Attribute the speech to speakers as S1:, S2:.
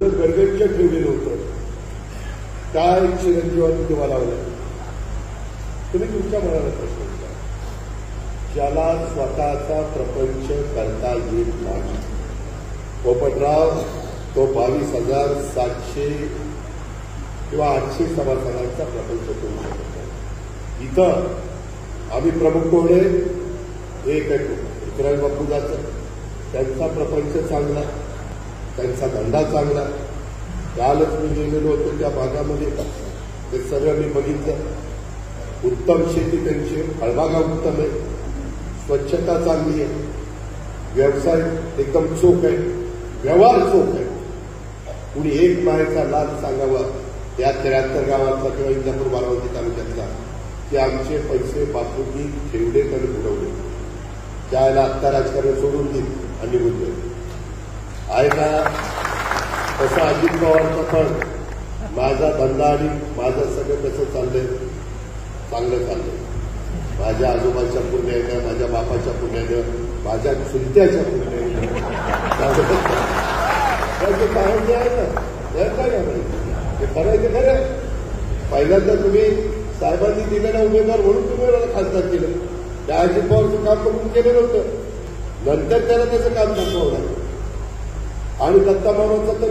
S1: गरजेचं ठेवलेलं होतं. काय चिरंजीवांनी तुम्हाला लावलं? तुम्ही तुमच्या मनाला प्रश्न विचारा. ज्याला स्वतःचा प्रपंच करता येत नाही, पोपटराव तो 22,700 किंवा 800 सभासदांचा प्रपंच करू शकत नाही. इथं आम्ही प्रमुख कोण आहे? एक आहे विक्रांत बापूजाचा. त्यांचा प्रपंच चांगला, त्यांचा धंदा चांगला. कालच मी गेलेलो होतो त्या भागामध्ये, ते सगळं मी बघितलं. उत्तम शेती त्यांची, फळबागा उत्तम आहे, स्वच्छता चांगली आहे, व्यवसाय एकदम चोख आहे, व्यवहार चोख आहे. कुणी एक मायेचा लाभ सांगावा या 73 गावातला किंवा इंदापूर बारामती तालुक्यातला की आमचे पैसे बापूंनी ठेवले आणि बुडवले, त्याला आत्ता राजकारण सोडून देईल आणि बोलले आहे का? तसं अजित पवारचं पण माझा धंदा आणि माझं सगळं कसं चाललंय? चांगलं चाललंय. माझ्या आजोबाच्या पुण्यानं, माझ्या बापाच्या पुण्यानं, माझ्या चुलत्याच्या पुण्यानं त्याचं कारण जे आहे ना, काय ते करायचं खरं. पहिल्यांदा तुम्ही साहेबांनी दिलेला उमेदवार म्हणून तुम्ही मला खासदार केलं. त्या अजित पवारचं काम करून केलं नव्हतं. नंतर त्याला त्याचं काम दाखवलं आणि दत्ता मामाचं तर